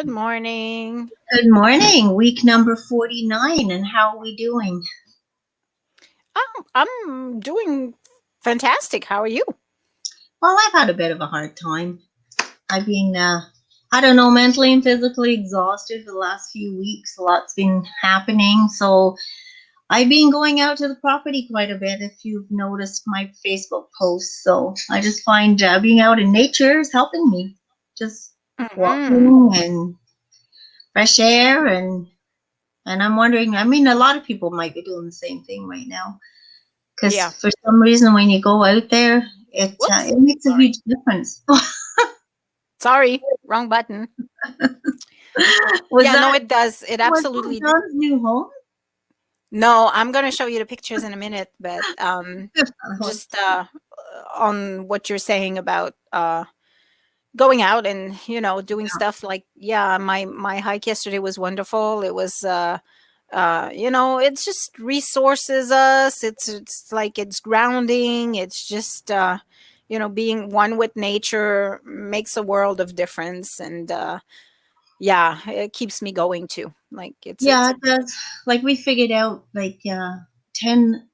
Good morning. Good morning, week number 49, and how are we doing? I'm doing fantastic. How are you? Well, I've had a bit of a hard time. I've been, I don't know, mentally and physically exhausted for the last few weeks. A lot's been happening. So I've been going out to the property quite a bit, if you've noticed my Facebook posts. So I just find being out in nature is helping me. Just Mm-mm. walking and fresh air and I'm wondering, I mean, a lot of people might be doing the same thing right now. Because Yeah. for some reason, when you go out there, Whoops. it makes a Sorry. huge difference. Sorry. Wrong button. Was Yeah, no, that it does. It absolutely. John's new home? No, I'm going to show you the pictures in a minute, but just on what you're saying about going out and, doing stuff like, yeah, my hike yesterday was wonderful. It was it's just resources us. It's like it's grounding. It's just being one with nature makes a world of difference. And yeah, it keeps me going too. Like it's Yeah, it does. Like we figured out, like 10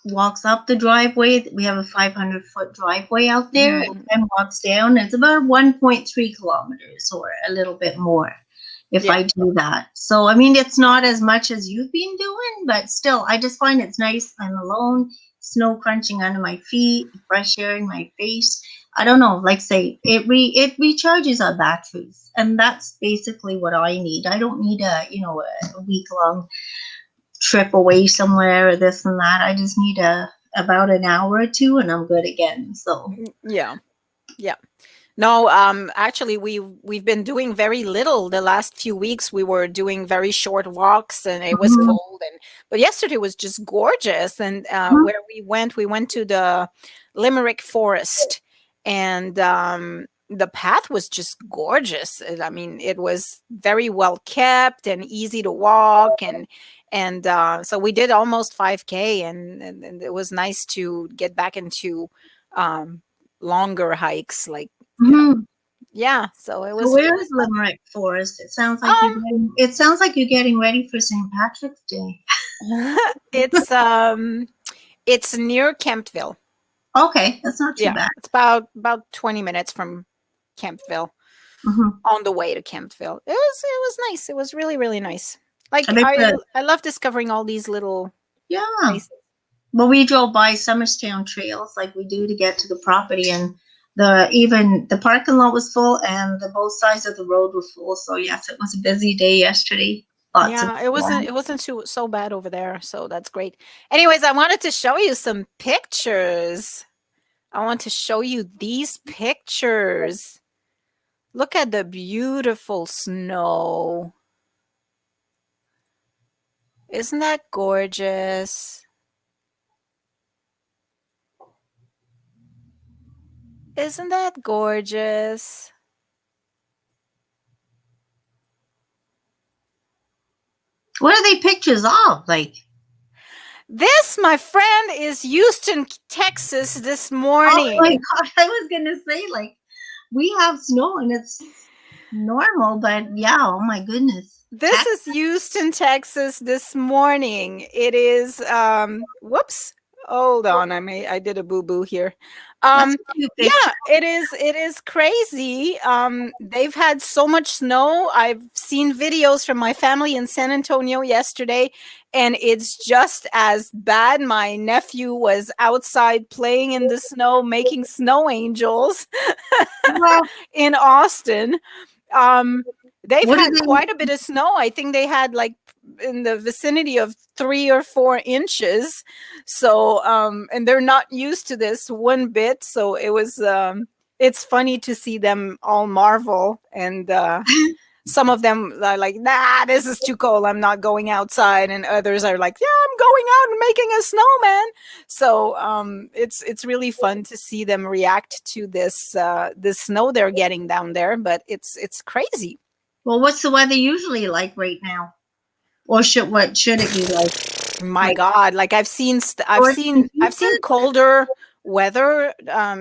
walks up the driveway. We have a 500-foot driveway out there, and Mhm. 10 walks down. It's about 1.3 kilometers or a little bit more if Yeah. I do that. So, I mean, it's not as much as you've been doing, but still, I just find it's nice. I'm alone, snow crunching under my feet, fresh air in my face. I don't know, like say it recharges our batteries, and that's basically what I need. I don't need a week long trip away somewhere or this and that. I just need about an hour or two and I'm good again. So Yeah. Yeah. No, actually, we've been doing very little the last few weeks. We were doing very short walks, and it was mhm, cold. And but yesterday was just gorgeous. And mhm. where we went to the Limerick Forest, and the path was just gorgeous. I mean, it was very well kept and easy to walk, and so we did almost 5K, and it was nice to get back into um, longer hikes, like Mhm. yeah, so it So was where is Limerick Forest? um It sounds like you're getting ready for St. Patrick's Day. it's it's near Kemptville. Okay, that's not too Yeah, bad. it's about 20 minutes from Kemptville, Hmm. on the way to Kemptville. It was nice. It was really really nice. Like I bet I love discovering all these little yeah. places. Well, we drove by Summerstown trails like we do to get to the property, and the parking lot was full, and the both sides of the road were full. So yes, it was a busy day yesterday. Lots of Yeah, it wasn't too so bad over there, so that's great. Anyways, I wanted to show you some pictures. I want to show you these pictures. Look at the beautiful snow. Isn't that gorgeous? Isn't that gorgeous? what are they pictures of? Like This, my friend, is Houston, Texas this oh my morning. god, I was gonna say like we have snow and it's normal, but yeah, oh my goodness. This is Houston, Texas this morning. It is whoops. Hold on. I did a boo-boo here. That's Um a cute picture. yeah, it is crazy. They've had so much snow. I've seen videos from my family in San Antonio yesterday, and it's just as bad. My nephew was outside playing in the snow, making snow angels Well, in Austin. Um, they've what are had they? quite a bit of snow. I think they had like in the vicinity of 3 or 4 inches. So, and they're not used to this one bit. So it's funny to see them all marvel. And some of them are like, nah, this is too cold. I'm not going outside. And others are like, yeah, I'm going out and making a snowman. So it's really fun to see them react to this snow they're getting down there. But it's crazy. Well, what's the weather usually like right now? Or what should it be like? My Like God, like I've short and seen I've seen decent? colder weather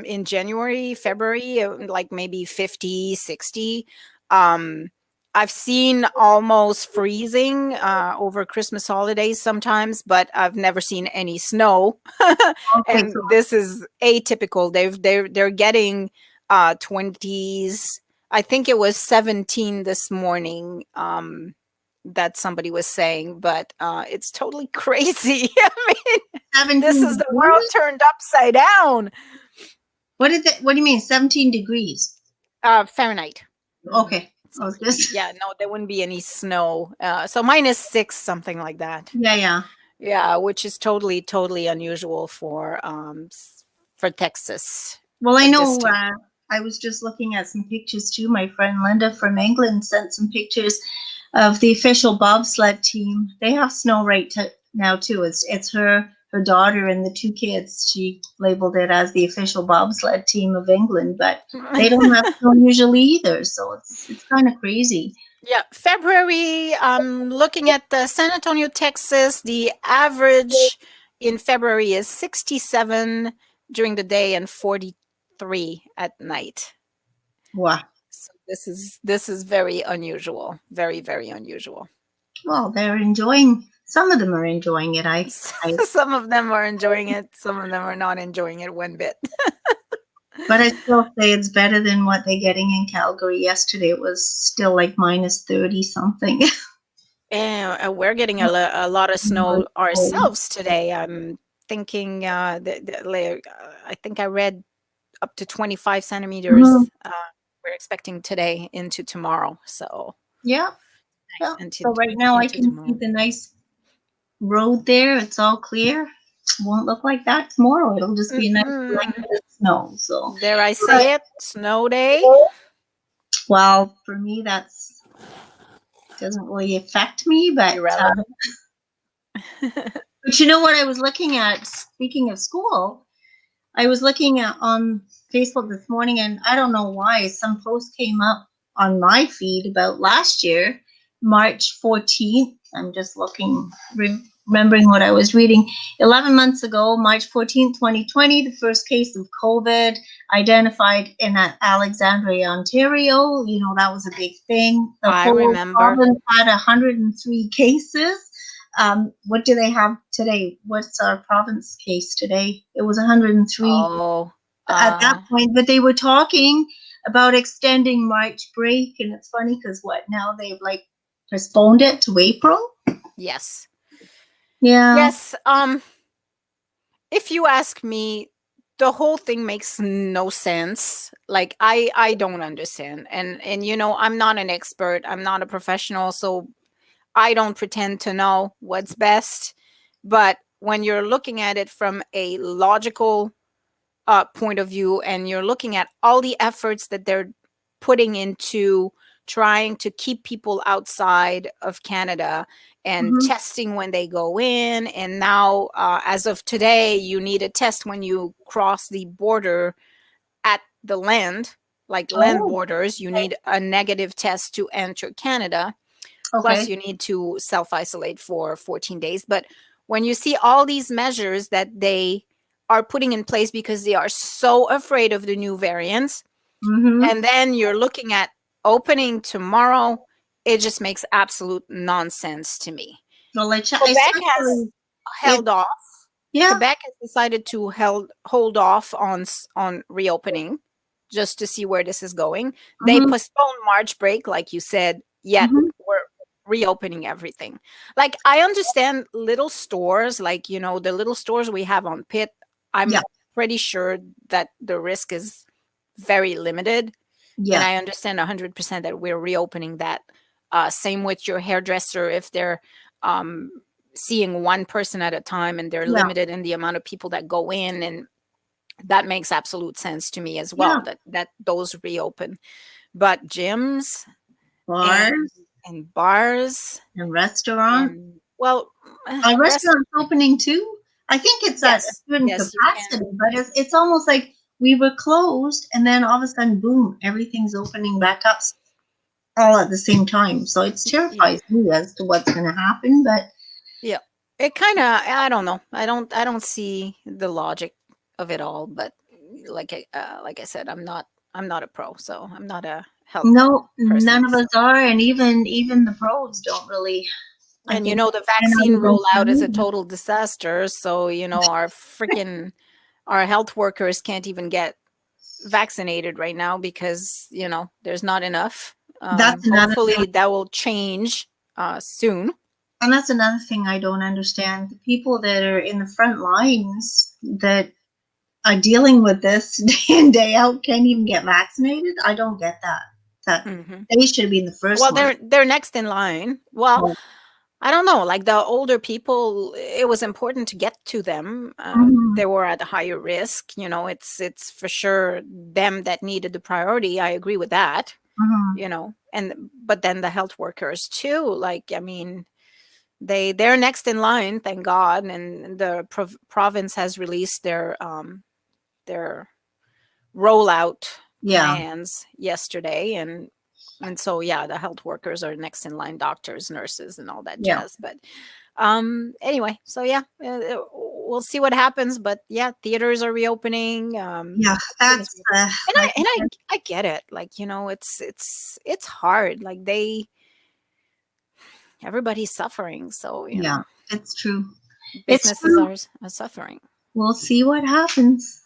in January, February, like maybe 50, 60. Um I've seen almost freezing over Christmas holidays sometimes, but I've never seen any snow. Okay, so And this is atypical. They're getting 20s. I think it was 17 this morning. That somebody was saying, but it's totally crazy. I mean, this 17 is the world degrees? turned upside down. What do you mean 17 degrees? Fahrenheit. Okay. I was Sorry. just Yeah, no, there wouldn't be any snow. So -6, something like that. yeah, yeah. Yeah, which is totally, totally unusual for Texas Well, I at this know, time. I was just looking at some pictures too. My friend Linda from England sent some pictures of the official bobsled team. They have snow now too. It's her daughter and the two kids. She labeled it as the official bobsled team of England, but they don't have snow usually either. So it's kind of crazy. Yeah, February. I'm looking at the San Antonio, Texas. The average in February is 67 during the day and 43 at night. Wow. So this is very unusual. Very, very unusual. Well, they're enjoying. Some of them are enjoying it. I Some of them are enjoying it, some of them are not enjoying it one bit. But I still say it's better than what they're getting in Calgary. Yesterday it was still like minus 30 something. And we're getting a lot of snow ourselves today. I'm thinking I think I read up to 25 centimeters. Mhm. We're expecting today into tomorrow. So Yeah, yeah. into So right now I into can see tomorrow. the nice road there. It's all clear. Won't look like that tomorrow. It'll just be a nice Mm-mm. blanket of snow. So, Dare I say it? Snow day. well, for me, that's doesn't really affect me. Irrelevant. But you know what I was looking at? Speaking of school, I was looking at on Facebook this morning, and I don't know why some post came up on my feed about last year, March 14th. I'm just looking, remembering what I was reading. 11 months ago, March 14th, 2020, the first case of COVID identified in Alexandria, Ontario. You know, that was a big thing. The I whole remember. province had 103 cases. What do they have today? What's our province case today? It was 103 Oh, at that point, but they were talking about extending March break, and it's funny because what now they've like postponed it to April. yes. Yeah. Yes. If you ask me, the whole thing makes no sense. Like I don't understand. And I'm not an expert. I'm not a professional, so I don't pretend to know what's best. But when you're looking at it from a logical point of view, and you're looking at all the efforts that they're putting into trying to keep people outside of Canada and Mhm. testing when they go in. And now, as of today, you need a test when you cross the border at the land, like land Oh, borders. You need a negative test to enter Canada. Plus, okay. you need to self isolate for 14 days. But when you see all these measures that they are putting in place because they are so afraid of the new variants, Mm-hmm. and then you're looking at opening tomorrow, it just makes absolute nonsense to me. Well, Quebec has especially it. held off. Yeah. Quebec has decided to hold off on reopening just to see where this is going. They Mm-hmm. postponed March break, like you said, yet Mm-hmm. we're reopening everything. Like I understand little stores, like the little stores we have on Pitt. Yeah. I'm pretty sure that the risk is very limited, and Yeah. I understand 100% that we're reopening that. Same with your hairdresser, if they're um, seeing one person at a time and they're Yeah. limited in the amount of people that go in, and that makes absolute sense to me as Yeah. well, that those reopen. But gyms and Bars bars and restaurants. and, well, Are rest restaurants opening too? I think it's at a yes, certain yes, you capacity, can. but it's almost like we were closed and then all of a sudden, boom, everything's opening back up all at the same time. So it Yeah, terrifies me as to what's going to happen. But yeah, it kind of, I don't know, I don't see the logic of it all. But like I said, I'm not a pro, so I'm not a health No, none person. of us are, and even the pros don't really. I And think the they're not vaccine even rollout is a trying. total disaster. So, our health workers can't even get vaccinated right now because, there's not enough. That's another thing, Hopefully that will change soon. and that's another thing I don't understand. The people that are in the front lines that are dealing with this day in day out can't even get vaccinated. I don't get that. That Hmm. they should be in the first Well, line. they're next in line. Well, Well, I don't know. Like the older people, it was important to get to them. mhm, They were at a higher risk. It's for sure them that needed the priority. I agree with that. mhm. And but then the health workers too. Like, I mean, they're next in line, thank God. And the province has released their rollout Yeah, plans yesterday, and so yeah, the health workers are next in line, doctors, nurses, and all that yeah, jazz. But anyway, so yeah, we'll see what happens. But yeah, theaters are reopening. yeah. Everything is That's reopening. And like I said, I get it. Like, it's hard. Like everybody's suffering. So, yeah. It's true. It's businesses true. are suffering. We'll see what happens.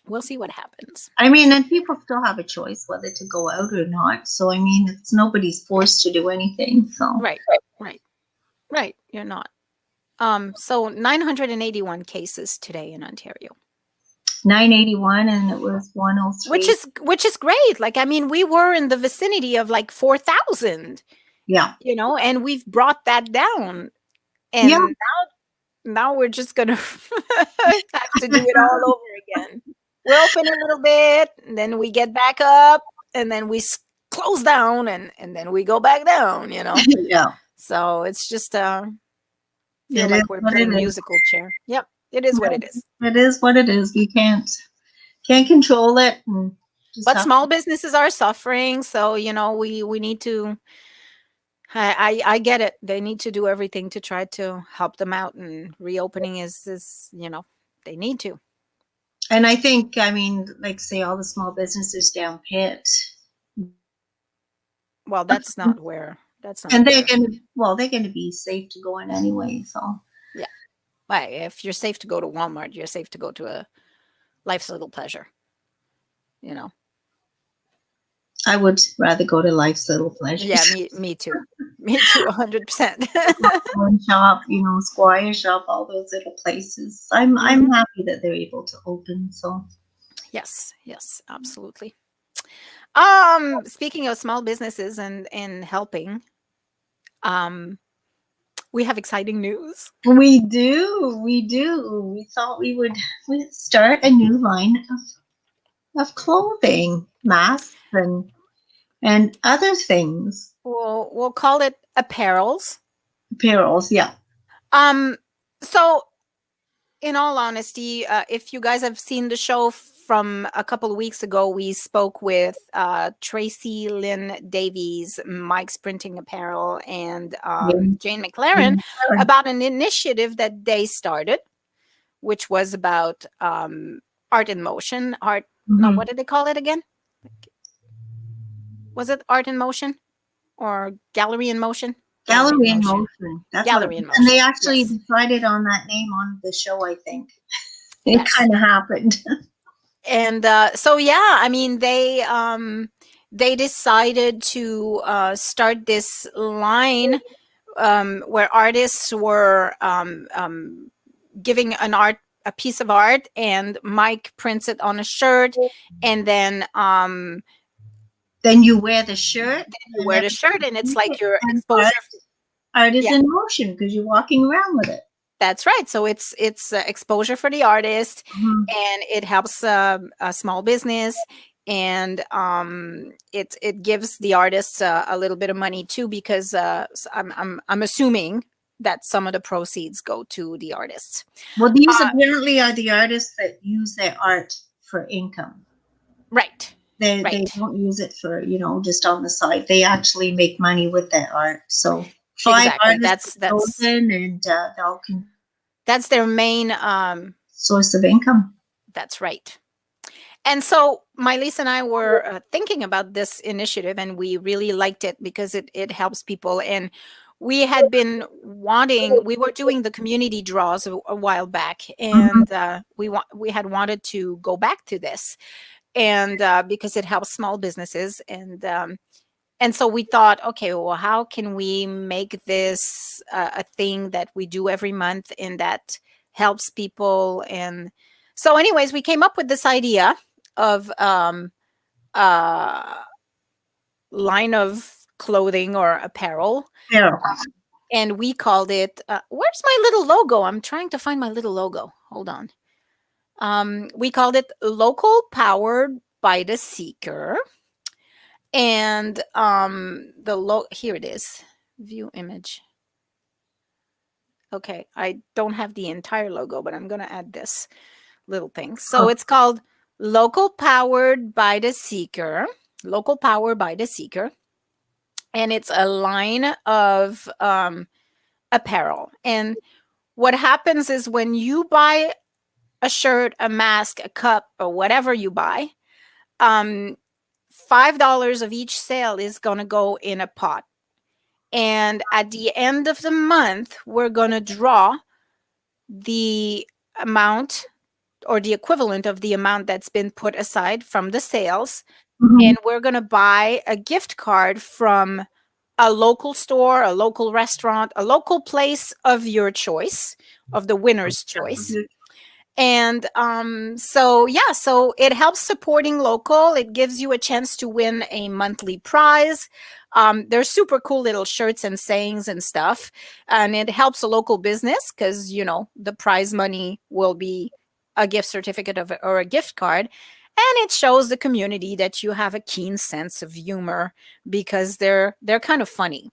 We'll see what happens. I mean, and people still have a choice whether to go out or not. So I mean, it's nobody's forced to do anything. So Right, right, right. You're not. So 981 cases today in Ontario, 981, and it was 103. which is great. Like, I mean, we were in the vicinity of like 4,000, Yeah, and we've brought that down. yeah. And now we're just gonna have to do it all over again. We open a little bit, and then we get back up, and then we close down, and then we go back down. Yeah. So it's just feel It is like we're what it playing is. musical chair. Yep, it is what it is. It is what it is. You can't control it. And just But have small businesses are suffering, so we need to. I get it. They need to do everything to try to help them out, and reopening is they need to. and I think, I mean, like say all the small businesses down Pitt, Well, that's not where. That's not and they're where. gonna be safe to go in anyway. So Yeah. Right. If you're safe to go to Walmart, you're safe to go to a Life's Little Pleasure. You know. I would rather go to Life's Little Pleasures. Yeah. Me too. Me too. 100%. Pawn Shop, Squire Shop, all those little places. I'm happy that they're able to open. So Yes. Yes. Absolutely. Speaking of small businesses and helping, we have exciting news. we do. We thought we'd start a new line of clothing, masks, and other things. We'll call it apparels. Apparels, yeah. So in all honesty, if you guys have seen the show from a couple of weeks ago, we spoke with Tracy Lynn Davies, Mike's Printing Apparel, and Jane McLaren about an initiative that they started, which was about art in motion. No, what did they call it again? Was it art in motion or gallery in motion? Gallery in Motion. That's Gallery in And Motion. they actually Yes. decided on that name on the show, I think. It Yes. kind of happened. And so yeah, I mean they decided to start this line where artists were giving a piece of art, and Mike prints it on a shirt, and then Then you wear the shirt. you wear the shirt, and it's like your and exposure. art is Yeah. in motion because you're walking around with it. That's right. So it's exposure for the artist, Mhm. and it helps a small business, and it gives the artists a little bit of money too, because I'm assuming that some of the proceeds go to the artists. Well, these apparently are the artists that use their art for income. Right. They Right. don't use it for, just on the side. They actually make money with their art. So 5 Exactly. artists That's chosen, and they'll that's their main source of income. that's right. And so my Lisa and I were thinking about this initiative, and we really liked it because it helps people. And we had been wanting, we were doing the community draws a while back, Mhm. and we had wanted to go back to this, and because it helps small businesses, and so we thought, okay, well, how can we make this a thing that we do every month and that helps people? And so, anyways, we came up with this idea of uh, line of clothing or apparel, Yeah. and we called it. Where's my little logo? I'm trying to find my little logo. Hold on. We called it Local Powered by the Seeker. And here it is. View image. Okay, I don't have the entire logo, but I'm gonna add this little thing. So Oh. it's called Local Powered by the Seeker. Local Power by the Seeker. And it's a line of apparel. And what happens is when you buy a shirt, a mask, a cup, or whatever you buy, $5 of each sale is going to go in a pot. And at the end of the month, we're going to draw the amount or the equivalent of the amount that's been put aside from the sales. Mhm. And we're going to buy a gift card from a local store, a local restaurant, a local place of your choice, of the winner's choice. And so yeah, so it helps supporting local. It gives you a chance to win a monthly prize. They're super cool little shirts and sayings and stuff, and it helps a local business because the prize money will be a gift certificate or a gift card, and it shows the community that you have a keen sense of humor because they're kind of funny.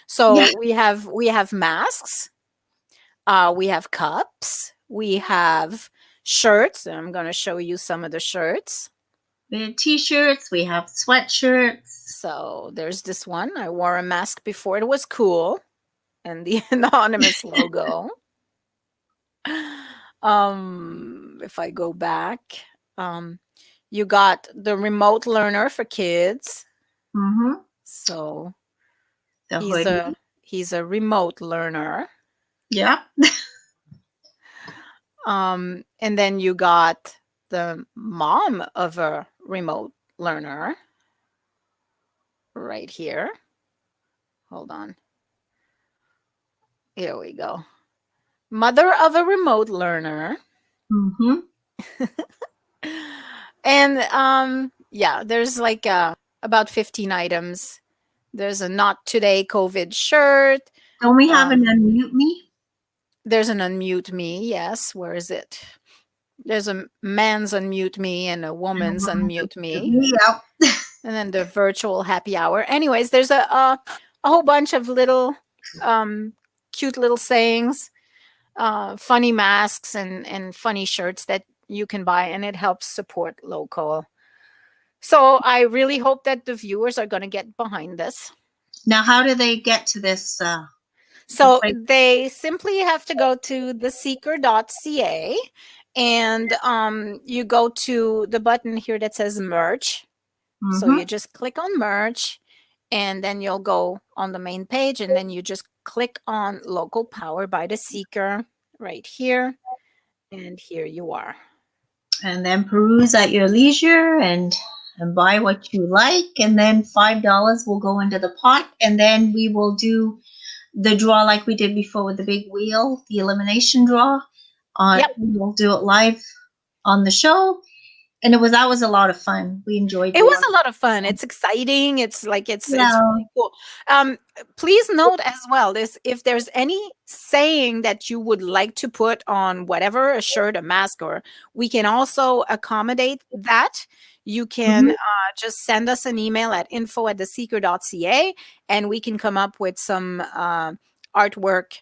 So Yeah. we have masks, we have cups, we have shirts. I'm going to show you some of the shirts. We have t-shirts, we have sweatshirts. So there's this one. I wore a mask before it was cool, and the anonymous logo. If I go back, you got the remote learner for kids. Mm-hmm. So The he's hoodie. a remote learner. Yeah. And then you got the mom of a remote learner right here. Hold on. Here we go. Mother of a remote learner. Mm-hmm. And yeah, there's like about 15 items. There's a not today COVID shirt. Don't we have an unmute me? There's an unmute me. Yes. Where is it? There's a man's unmute me and a woman's unmute me. Yeah. And then the virtual happy hour. Anyways, there's a whole bunch of little cute little sayings, funny masks and funny shirts that you can buy, and it helps support local. So I really hope that the viewers are going to get behind this. Now, how do they get to this? So they simply have to go to theseeker.ca, and you go to the button here that says merch. Mm-hmm. So you just click on merch, and then you'll go on the main page, and then you just click on Local Power by the Seeker right here, and here you are. And then peruse at your leisure and buy what you like, and then $5 will go into the pot, and then we will do the draw like we did before with the big wheel, the elimination draw. Yep. We'll do it live on the show. And that was a lot of fun. We enjoyed it. Was a lot of fun. It's exciting. It's really cool. Please note as well this: if there's any saying that you would like to put on whatever, a shirt, a mask, or we can also accommodate that. You can just send us an email at info@theseeker.ca, and we can come up with some artwork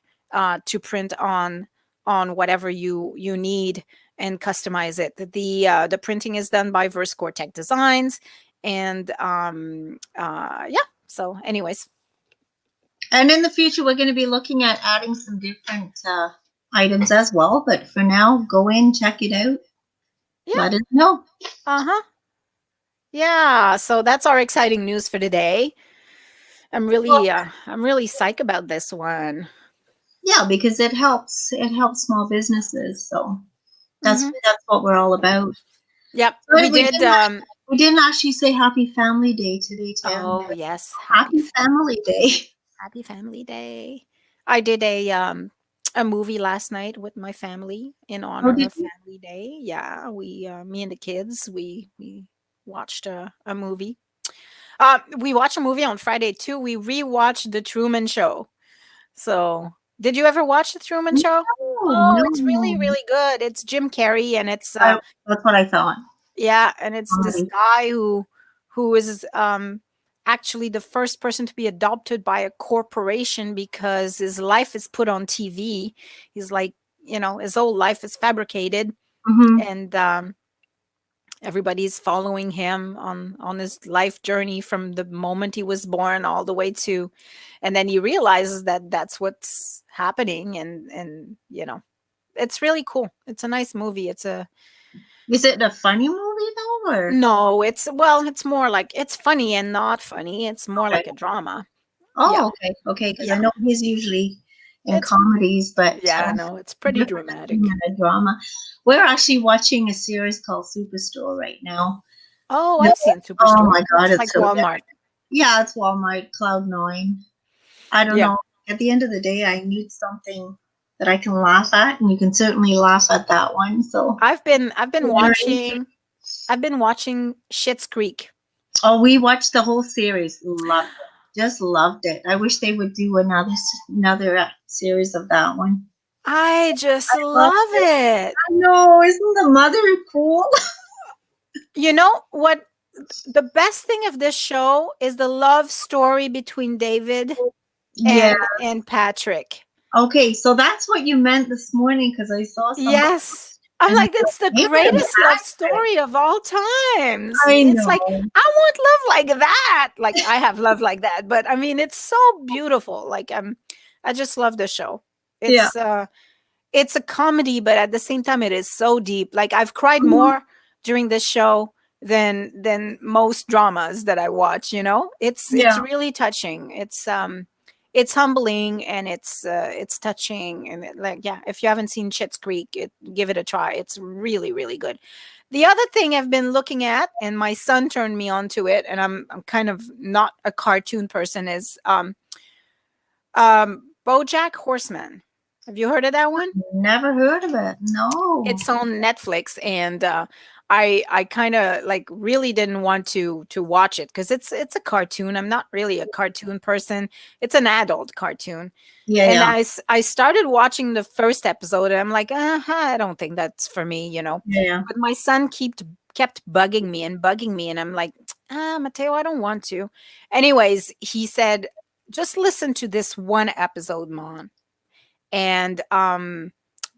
to print on whatever you need and customize it. The printing is done by VerseCore Tech Designs, and yeah. So, anyways, and in the future we're going to be looking at adding some different items as well. But for now, go in, check it out. Yeah. let us know. Uh-huh. Yeah, so that's our exciting news for today. Well, I'm really psyched about this one. yeah, because it helps small businesses. So that's Mhm. that's what we're all about. Yep, we But we did, didn't we didn't actually say Happy Family Day today, Tim. oh, yes, Happy Family Day. happy family day. I did a movie last night with my family in Oh, honor did of you? Family Day. Yeah, me and the kids, we watched a movie. We watched a movie on Friday too. We rewatched The Truman Show. So, did you ever watch The Truman Show? No, Oh, it's really, no. really good. It's Jim Carrey, and it's That's what I thought. yeah, and it's this Comedy. guy who is actually the first person to be adopted by a corporation because his life is put on TV. He's like, his whole life is fabricated, Hmm. and everybody's following him on his life journey from the moment he was born all the way to, and then he realizes that that's what's happening, and it's really cool. It's a nice movie. It's a Is it a funny movie though, or No, it's more like it's funny and not funny. It's more okay? like a drama. Yeah. Oh, okay, okay. Because I Yeah. know he's usually in It's comedies, but yeah, no, it's pretty different than dramatic. a drama. We're actually watching a series called Superstore right now. Oh, No, I've seen oh Superstore. my God, It's it's like so good. Walmart. Yeah, it's Walmart, Cloud9. I don't Yeah. know. At the end of the day, I need something that I can laugh at, and you can certainly laugh at that one. So, I've been watching Schitt's Creek. oh, we watched the whole series. Loved it. Just loved it. I wish they would do another series of that one. I just Loved love it. it. I know. Isn't the mother cool? You know what? The best thing of this show is the love story between David Yeah. and Patrick. Okay, so that's what you meant this morning because I saw some Yes. I'm and I like, thought, it's the David and greatest love Patrick. story of all times. I It's like, know. I want love like that. Like I have love like that, but I mean, it's so beautiful. Like I just love the show. Yeah. It's a comedy, but at the same time it is so deep. Like I've cried Mhm. more during this show than most dramas that I watch, you know? It's Yeah. really touching. It's humbling, and it's touching, and like, yeah, if you haven't seen Schitt's Creek, give it a try. It's really, really good. The other thing I've been looking at, and my son turned me onto it, and I'm kind of not a cartoon person, is BoJack Horseman. Have you heard of that one? Never heard of it. No. It's on Netflix, and I kind of like really didn't want to watch it because it's a cartoon. I'm not really a cartoon person. It's an adult cartoon, Yeah, and yeah. I started watching the first episode, and I'm like, I don't think that's for me, Yeah, yeah. But my son kept bugging me, and I'm like, Mateo, I don't want to. Anyways, he said, just listen to this one episode, Mom, and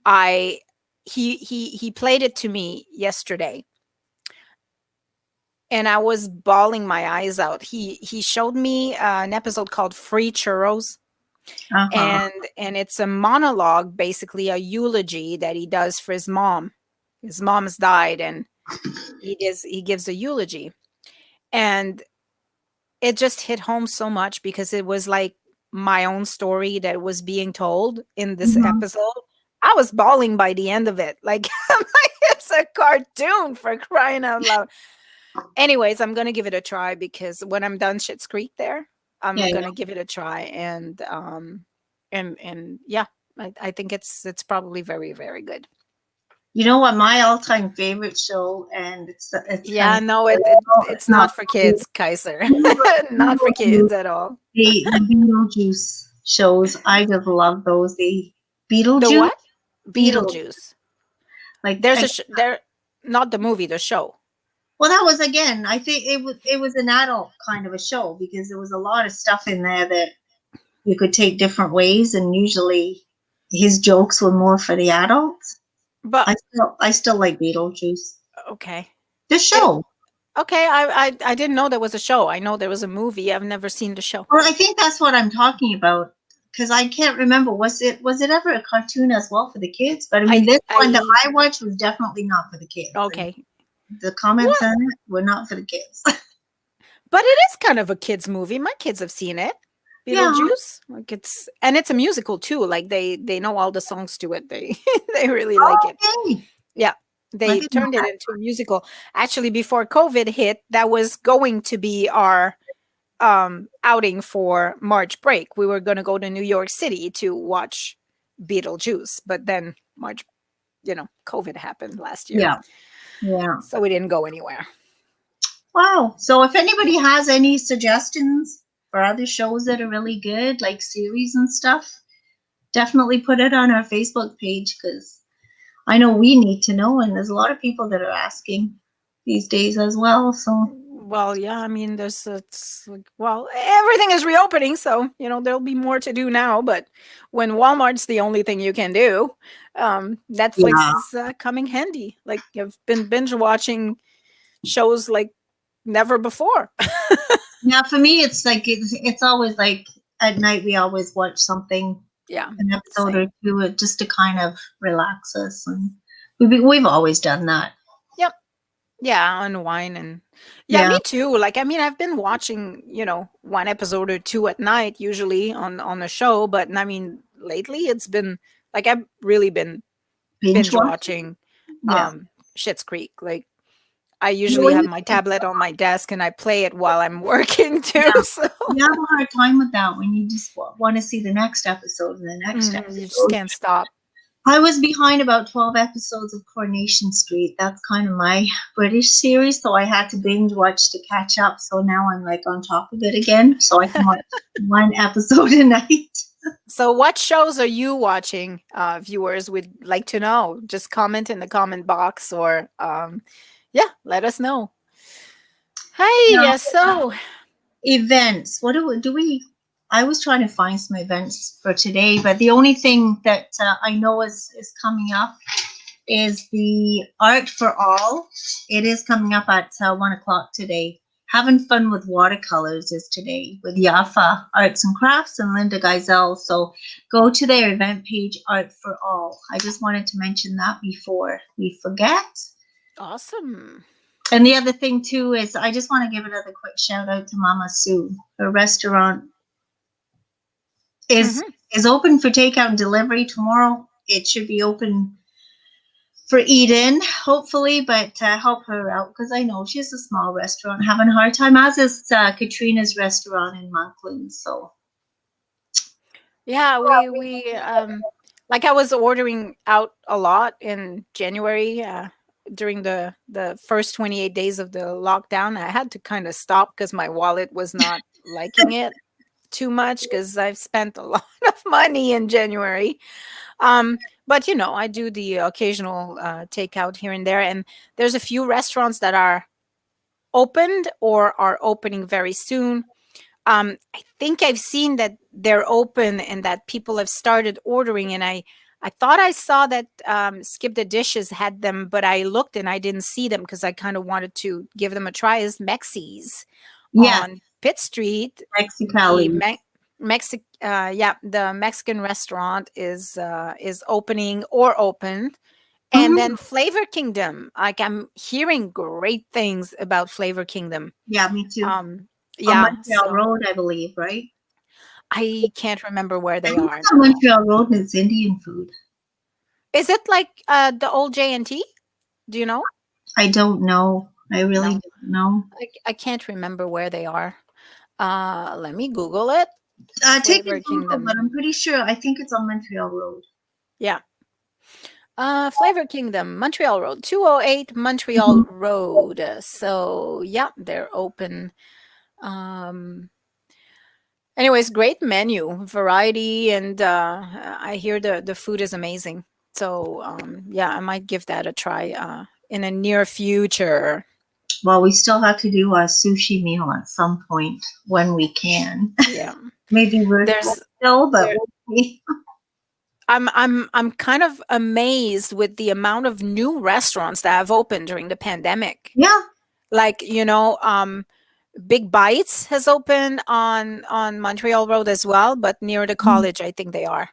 I he played it to me yesterday, and I was bawling my eyes out. He showed me an episode called Free Churros, Uh-huh. and it's a monologue, basically a eulogy that he does for his mom. His mom has died, and he gives a eulogy, and it just hit home so much because it was like my own story that was being told in this Mhm. episode. I was bawling by the end of it. Like, I'm like, it's a cartoon, for crying out loud. Anyways, I'm gonna give it a try because when I'm done Schitt's Creek there, Yeah, I'm yeah. gonna give it a try, and yeah, I think it's probably very, very good. You know what? My all-time favorite show, and it's kind Yeah, of no, it's it's not not for kids, Kaiser. Not for Beetlejuice. kids at all. The Beetlejuice shows. I just love those. The The Beetlejuice, what? Beetle. Beetlejuice. Like There's a there, not the movie, the show. well, that was again. I think it was an adult kind of a show because there was a lot of stuff in there that you could take different ways, and usually his jokes were more for the adults. But I still like Beetlejuice. okay. The It show. okay, I didn't know there was a show. I know there was a movie. I've never seen the show. Well, I think that's what I'm talking about. because I can't remember. Was it ever a cartoon as well for the kids? But I mean, this one that I I watched was definitely not for the kids. And okay. the comments What? on it were not for the kids. But it is kind of a kids movie. My kids have seen it. Yeah. Beetlejuice. Like it's a musical too. Like they know all the songs to it. They they really Oh, like it. okay. Yeah. I They didn't know turned it that. into a musical. Actually, before COVID hit, that was going to be our outing for March break. We were going to go to New York City to watch Beetlejuice, but then March, COVID happened last year. Yeah. Yeah. So we didn't go anywhere. Wow. So if anybody has any suggestions for other shows that are really good, like series and stuff, definitely put it on our Facebook page because I know we need to know, and there's a lot of people that are asking these days as well. So Well, yeah, I mean, it's like, well, everything is reopening, so there'll be more to do now. But when Walmart's the only thing you can do, Netflix yeah, is coming handy. Like I've been binge watching shows like never before. yeah. For me, it's like it's always like at night we always watch something, Yeah, an episode or same. two, just to kind of relax us, and we've always done that. Yep. Yeah, unwind and yeah, me Yeah, too. Like I mean, I've been watching, one episode or two at night usually on the show, but I mean, lately it's been like I've really been binge binge watch. watching Yeah. Schitt's Creek. Like I You usually have always my tablet on my desk and I play it while I'm working too. yeah. So You have a hard time with that when you just want to see the next episode and the next you just episode. can't stop. I was behind about 12 episodes of Coronation Street. That's kind of my British series, so I had to binge watch to catch up. So now I'm like on top of it again, so I can watch one episode a night. So what shows are you watching? Viewers would like to know. Just comment in the comment box or yeah, let us know. Now, Hi, so events. What do we? I was trying to find some events for today, but the only thing that I know is coming up is the Art for All. It is coming up at 1 o'clock today. Having Fun with Watercolors is today with Yafa Arts and Crafts and Linda Geisel. So go to their event page, Art for All. I just wanted to mention that before we forget. awesome. And the other thing too is I just want to give another quick shout out to Mama Sue. Her restaurant is Mhm. is open for takeout and delivery tomorrow. It should be open for eat in, hopefully, but help her out because I know she's a small restaurant having a hard time, as is Katrina's restaurant in Monkland. So Yeah, we like I was ordering out a lot in January during the first 28 days of the lockdown. I had to kind of stop because my wallet was not liking it too much because I've spent a lot of money in January. But I do the occasional takeout here and there, and there's a few restaurants that are opened or are opening very soon. I think I've seen that they're open and that people have started ordering, and I thought I saw that Skip the Dishes had them, but I looked and I didn't see them because I kind of wanted to give them a try. Is Mexi's yeah, on Pitt Street? The Mexicali. the Mexican restaurant is opening or opened. And Mhm. then Flavor Kingdom, like I'm hearing great things about Flavor Kingdom. Yeah, me too. Um, On yeah, Montreal so Road, I believe, right? I can't remember where I they think are it's on now. Montreal Road and it's Indian food. Is it like the old J&T? Do you know? I don't know. I really No, don't know. I can't remember where they are. Let me Google it. Take a Flavor Google, but Kingdom. I'm pretty sure. I think it's on Montreal Road. Yeah. Flavor Kingdom, Montreal Road, 208 Montreal Mhm. Road. So yeah, they're open. Um, Anyways, great menu, variety, and I hear the food is amazing. So yeah, I might give that a try in a near future. Well, we still have to do a sushi meal at some point when we can. Yeah, Maybe virtual there's still, but there. we'll see. I'm kind of amazed with the amount of new restaurants that have opened during the pandemic. Yeah, Like Big Bites has opened on Montreal Road as well, but near the college, I think they are.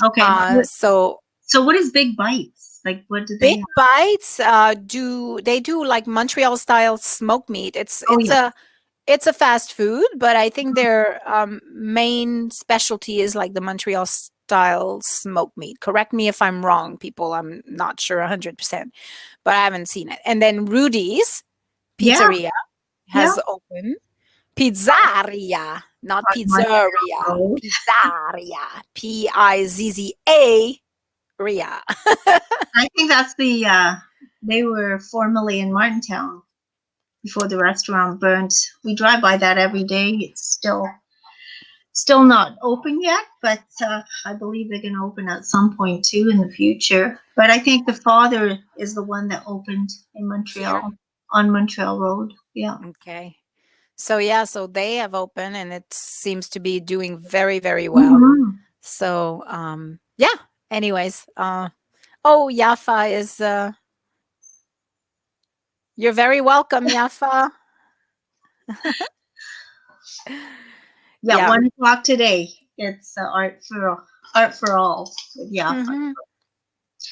Okay. So So what is Big Bites? Like, what do they Big have? Bites do like Montreal style smoked meat. Oh, yeah. It's a fast food, but I think their main specialty is like the Montreal style smoked meat. Correct me if I'm wrong, people. I'm not sure 100%, but I haven't seen it. And then Rudy's Yeah. Pizzeria Yeah. has opened. Pizzeria, not On Montreal pizzeria. Road. Pizzeria. Pizza. Ria. I think that's they were formerly in Martintown before the restaurant burned. We drive by that every day. It's still not open yet, but I believe they're going to open at some point too in the future. But I think the father is the one that opened in Montreal Here. on Montreal Road. Yeah. Okay. So yeah, so they have opened and it seems to be doing very, very well. Mhm. So yeah. Anyways, oh, Yafa is you're very welcome, Yafa. Yeah, Yeah. 1 o'clock today. It's art for all. Yeah. Mhm.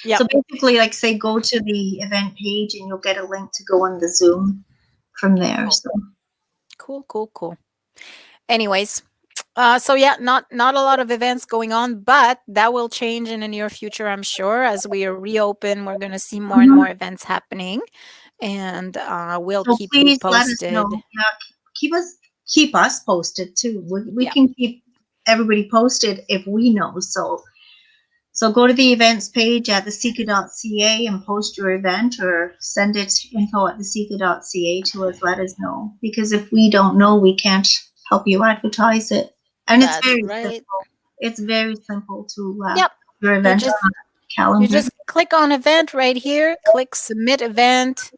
Yep. So basically, like say, go to the event page and you'll get a link to go on the Zoom from there. So Cool. Anyways, so yeah, not a lot of events going on, but that will change in the near future, I'm sure. As we reopen, we're going to see more and more events happening, and we'll so keep you please let us posted. know. Yeah, keep us posted too. We Yeah. can keep everybody posted if we know. So go to the events page at thesika.ca and post your event or send it info@thesika.ca to us. Let us know, because if we don't know, we can't help you advertise it. And That's it's very right. simple. It's very simple to Yep. your event just- on a calendar. You just click on event right here, click submit event.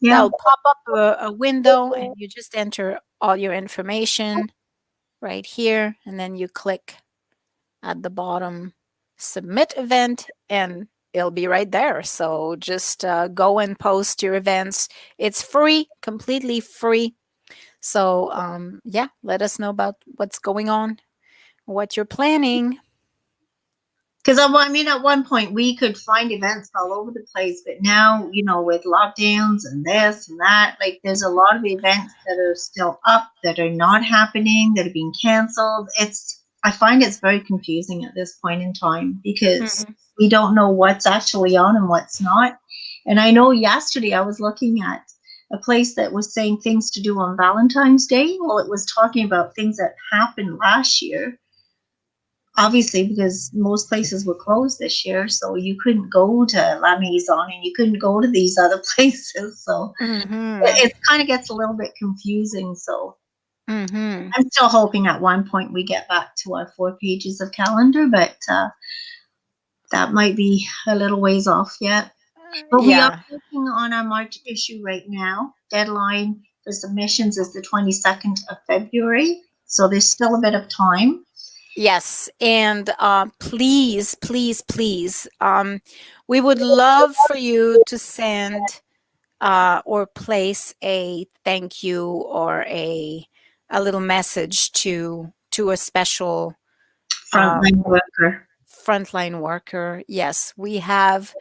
Yeah. That'll pop up a window and you just enter all your information right here, and then you click at the bottom submit event and it'll be right there. So just go and post your events. It's free, completely free. So yeah, let us know about what's going on, what you're planning. Because I mean, at one point we could find events all over the place, but now, with lockdowns and this and that, like there's a lot of events that are still up, that are not happening, that are being canceled. I find it's very confusing at this point in time, because we don't know what's actually on and what's not. And I know yesterday I was looking at a place that was saying things to do on Valentine's Day. Well, it was talking about things that happened last year. Obviously, because most places were closed this year, so you couldn't go to La Maison and you couldn't go to these other places. So it kind of gets a little bit confusing. So I'm still hoping at one point we get back to our 4 pages of calendar, but that might be a little ways off yet. But we are working on our March issue right now. Deadline for submissions is the 22nd of February. So there's still a bit of time. Yes, and please, we would love for you to send or place a thank you or a little message to a special frontline worker. Yes, we have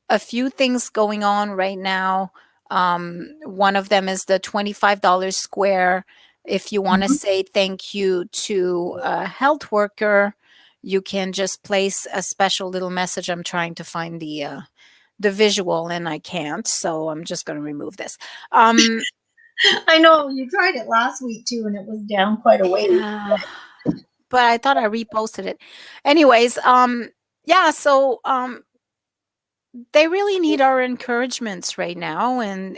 a few things going on right now. One of them is the $25 square. If you want to say thank you to a health worker, you can just place a special little message. I'm trying to find the visual and I can't, so I'm just going to remove this. I know you tried it last week too, and it was down quite a ways. Yeah, but I thought I reposted it. Anyways, yeah, so they really need our encouragements right now, and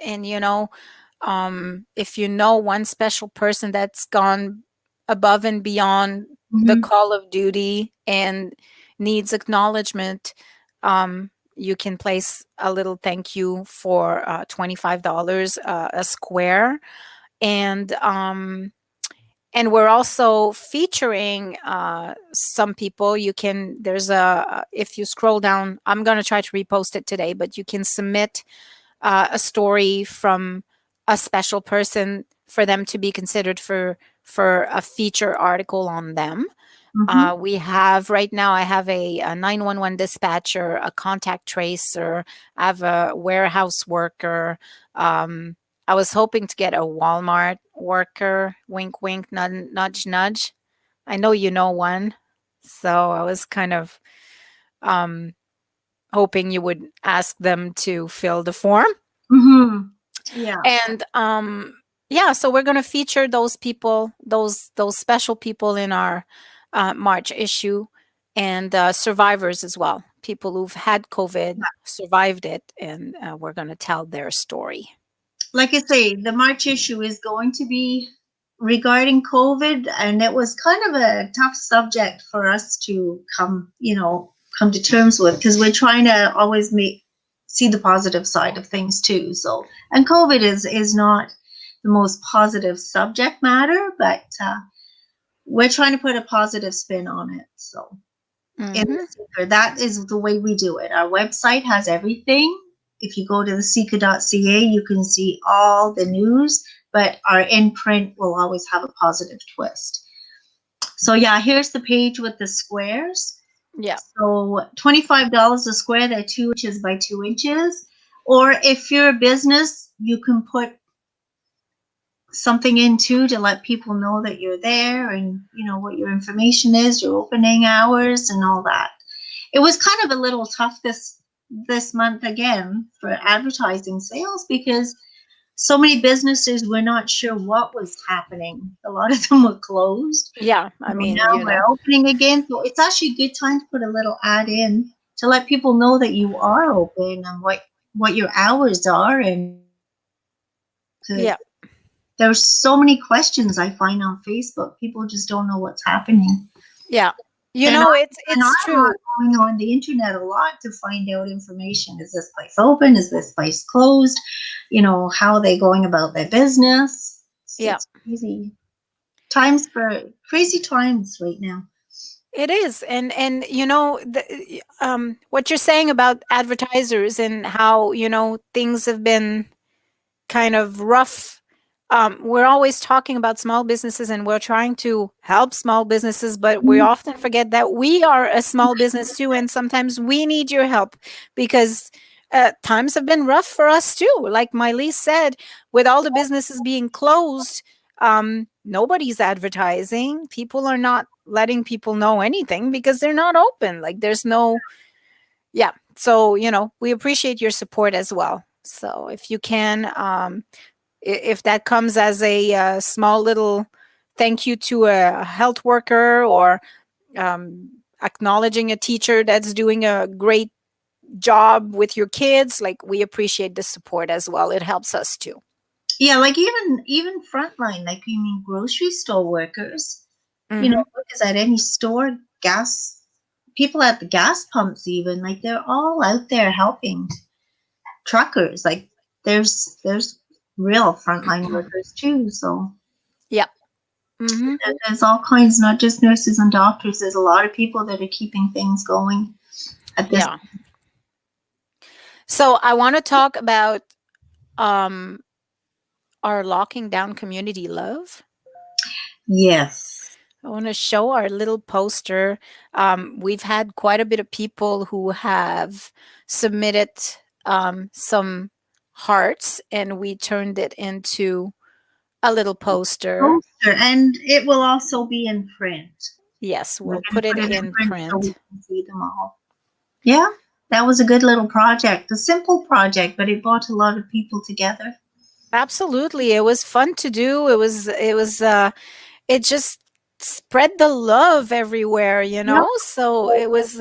if you know one special person that's gone above and beyond the call of duty and needs acknowledgement, you can place a little thank you for $25 a square. And we're also featuring some people. If you scroll down, I'm going to try to repost it today, but you can submit a story from a special person for them to be considered for a feature article on them. Mhm. We have right now, I have a 911 dispatcher, a contact tracer, I have a warehouse worker. I was hoping to get a Walmart worker, wink, wink, nudge, nudge. I know you know one. So I was kind of um, hoping you would ask them to fill the form. Mhm. Yeah. And yeah, so we're going to feature those people, those special people in our March issue, and survivors as well, people who've had COVID, survived it, and we're going to tell their story. Like I say, the March issue is going to be regarding COVID, and it was kind of a tough subject for us to come to terms with, because we're trying to always see the positive side of things too. So, and COVID is not the most positive subject matter, but we're trying to put a positive spin on it. So, in the Hmm. Seeker, that is the way we do it. Our website has everything. If you go to the Seeker.ca, you can see all the news, but our imprint will always have a positive twist. So yeah, here's the page with the squares. Yeah. So $25 a square, they're 2 inches by 2 inches. Or if you're a business, you can put something in too to let people know that you're there, and what your information is, your opening hours and all that. It was kind of a little tough this month again for advertising sales, because so many businesses were not sure what was happening. A lot of them were closed. Yeah, I mean, Now we're opening again, so it's actually a good time to put a little ad in to let people know that you are open and what your hours are. And yeah, there's so many questions I find on Facebook. People just don't know what's happening. yeah. And It's I'm not true. going on the internet a lot to find out information. Is this place open? Is this place closed? How are they going about their business? Yeah. It's crazy times right now. It is, and what you're saying about advertisers and how things have been kind of rough. We're always talking about small businesses and we're trying to help small businesses, but we often forget that we are a small business too, and sometimes we need your help because times have been rough for us too. Like Miley said, with all the businesses being closed, nobody's advertising. People are not letting people know anything because they're not open. Like there's no, yeah. So, we appreciate your support as well. So if you can, if that comes as a small little thank you to a health worker, or acknowledging a teacher that's doing a great job with your kids, like we appreciate the support as well. It helps us too. Yeah, like even frontline, like grocery store workers, Hmm. workers at any store, gas people at the gas pumps, even like they're all out there helping. Truckers, like there's real frontline workers too. So Yeah. Hmm. there's all kinds, not just nurses and doctors. There's a lot of people that are keeping things going at this. Yeah. So I want to talk about um, our locking down community love. Yes. I want to show our little poster. We've had quite a bit of people who have submitted some hearts, and we turned it into a little poster. Poster, and it will also be in print. Yes, We're we'll going put to it put it in in print so we print. can see them all. Yeah, that was a good little project. A simple project, but it brought a lot of people together. Absolutely. It was fun to do. It just spread the love everywhere. Yep. So it was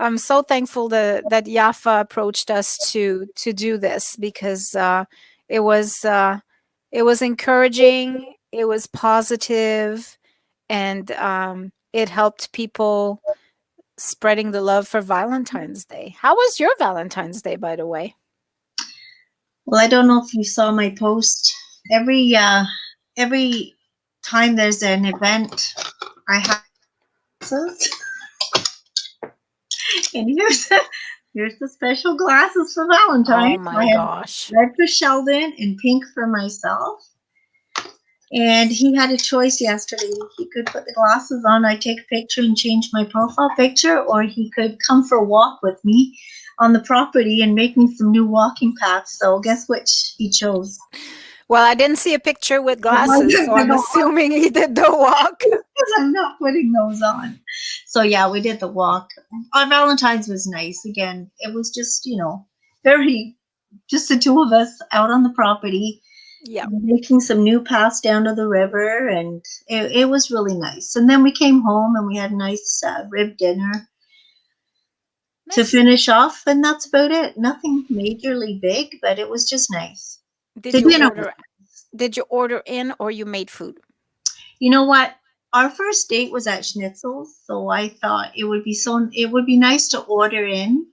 I'm so thankful that Yafa approached us to do this, because it was uh it was encouraging, it was positive, and it helped people spreading the love for Valentine's Day. How was your Valentine's Day, by the way? Well, I don't know if you saw my post. Every time there's an event, I have glasses. And here's the special glasses for Oh Valentine's. my I have gosh. red for Sheldon and pink for myself. And he had a choice yesterday. He could put the glasses on, I take a picture and change my profile picture, or he could come for a walk with me on the property and make me some new walking paths. So guess which he chose? Well, I didn't see a picture with glasses, so I'm assuming he did the walk. Because I'm not putting those on. So yeah, we did the walk. Our Valentine's was nice. Again, it was just, very, just the two of us out on the property. Yeah. Making some new paths down to the river, and it was really nice. And then we came home and we had a nice rib dinner to Nice. finish off, and that's about it. Nothing majorly big, but it was just nice. Did The you dinner order? Did you order in or you made food? You know what? Our first date was at Schnitzel's, so I thought it would be nice to order in.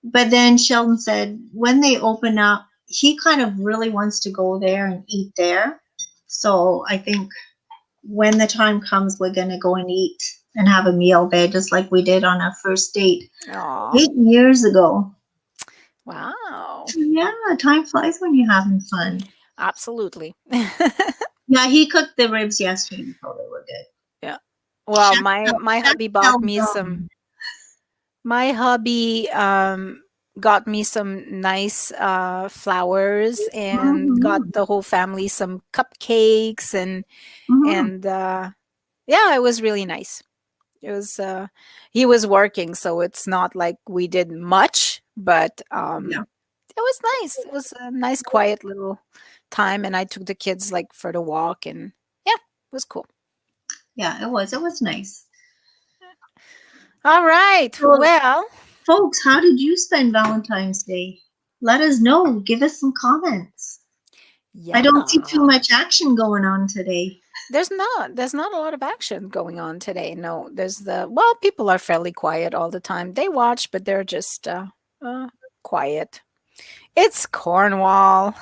But then Sheldon said when they open up, he kind of really wants to go there and eat there. So I think when the time comes, we're gonna go and eat and have a meal there, just like we did on our first date Aw. 8 years ago. Wow. Yeah, time flies when you're having fun. Absolutely. Yeah, he cooked the ribs yesterday, so they were good. Yeah. Well, Chef my hubby bought me some. My hubby got me some nice flowers and got the whole family some cupcakes and yeah, it was really nice. It was he was working, so it's not like we did much, but it was nice. It was a nice quiet little time, and I took the kids like for the walk, and yeah, it was cool. Yeah, it was nice. All right. Well, folks, how did you spend Valentine's Day? Let us know. Give us some comments. Yeah. I don't see too much action going on today. There's not a lot of action going on today. No, people are fairly quiet all the time. They watch, but they're just quiet. It's Cornwall.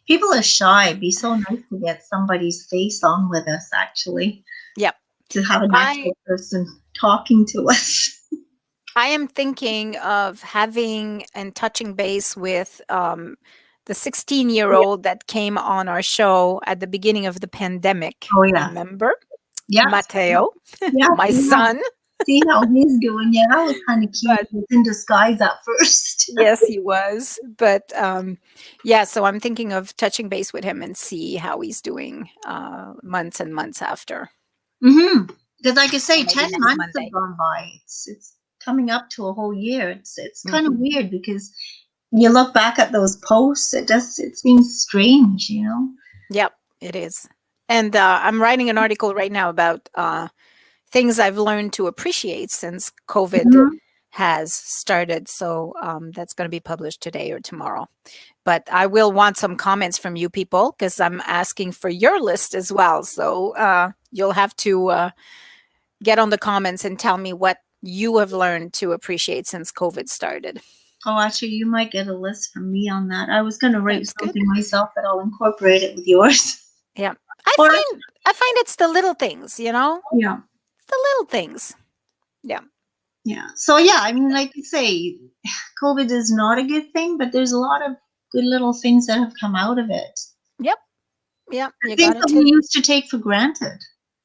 People are shy. It'd be so nice to get somebody's face on with us, actually. Yep. To have an actual person talking to us. I am thinking of having and touching base with the 16-year-old that came on our show at the beginning of the pandemic. Oh, yeah. Remember? Yeah. Mateo, my son. See how he's doing. Yeah, that was kind of cute. He was in disguise at first. Yes, he was. But yeah, so I'm thinking of touching base with him and see how he's doing months and months after. Mm-hmm. Because like I say, 10 months have gone by. It's coming up to a whole year. It's kind of weird because you look back at those posts, it seems strange, Yep, it is. And I'm writing an article right now about things I've learned to appreciate since COVID has started. So that's going to be published today or tomorrow. But I will want some comments from you people because I'm asking for your list as well. So you'll have to get on the comments and tell me what you have learned to appreciate since COVID started. Oh, actually, you might get a list from me on that. I was going to write something myself, but I'll incorporate it with yours. Yeah. I find it's the little things, Yeah. The little things. Yeah. Yeah. So, yeah, I mean, like you say, COVID is not a good thing, but there's a lot of good little things that have come out of it. Yep. Yeah. Things that we used to take for granted.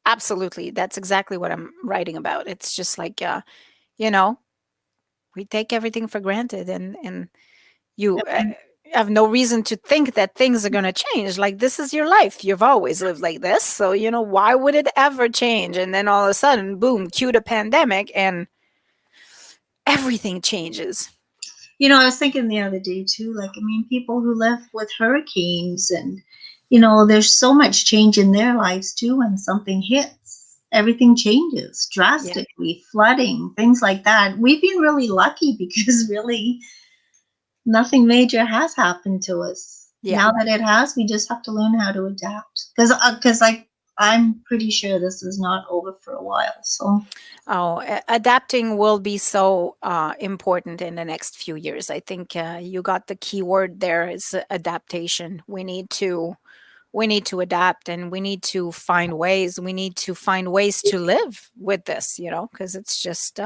Absolutely. That's exactly what I'm writing about. It's just like, we take everything for granted and you have no reason to think that things are going to change. Like, this is your life. You've always lived like this. So, why would it ever change? And then all of a sudden, boom, cue the pandemic and everything changes. I was thinking the other day too, people who live with hurricanes and, there's so much change in their lives too. When something hits, everything changes drastically, flooding, things like that. We've been really lucky because really nothing major has happened to us. Yeah. Now that it has, we just have to learn how to adapt. Because I'm pretty sure this is not over for a while. So, adapting will be so important in the next few years. I think you got the key word there is adaptation. We need to adapt, and we need to find ways. We need to find ways to live with this, because it's just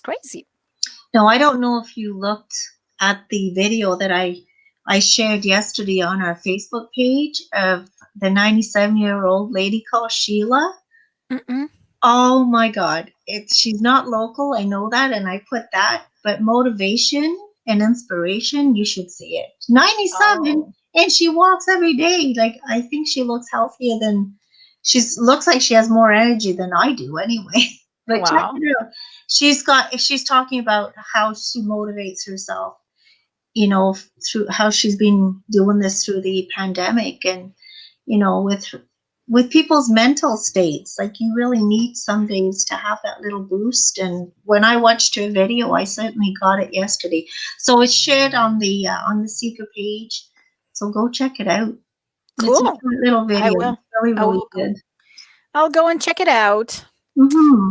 crazy. No, I don't know if you looked at the video that I I shared yesterday on our Facebook page of the 97-year-old lady called Sheila. Mm-mm. Oh my God. She's not local. I know that. And I put that, but motivation and inspiration, you should see it. 97 Oh, and she walks every day. Like, I think she looks healthier than looks like she has more energy than I do anyway. But check wow. it out. She's talking about how she motivates herself, through how she's been doing this through the pandemic, and with people's mental states. Like, you really need some days to have that little boost. And when I watched her video, I certainly got it yesterday. So it's shared on the Seeker page. So go check it out. It's a Cool. short little I video. will. It's really, I really will go. good. I'll go and check it out. Mm-hmm.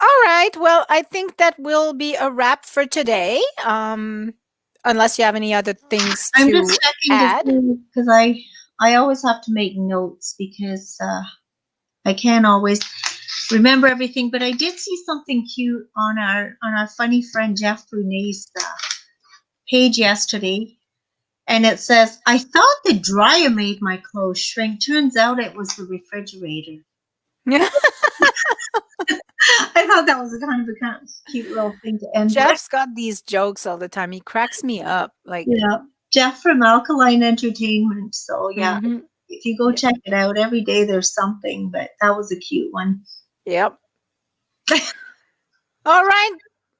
All right. Well, I think that will be a wrap for today. Unless you have any other things I'm to just checking to add. see, because I always have to make notes, because I can't always remember everything. But I did see something cute on our funny friend Jeff Brunet's page yesterday, and it says, "I thought the dryer made my clothes shrink. Turns out it was the refrigerator." Yeah. I thought that was a kind of cute little thing to end with. Jeff's got these jokes all the time. He cracks me up. Like, Yeah, Jeff from Alkaline Entertainment. So yeah, mhm. if you go Yeah. check it out, every day there's something. But that was a cute one. Yep. All right,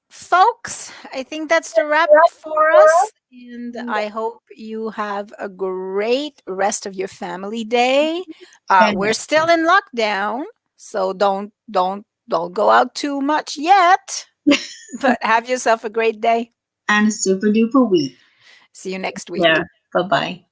folks. I think that's the wrap for us. And I hope you have a great rest of your family day. We're And still in lockdown, so don't go out too much yet. But have yourself a great day. a super duper week. See you next week. Yeah. Bye bye.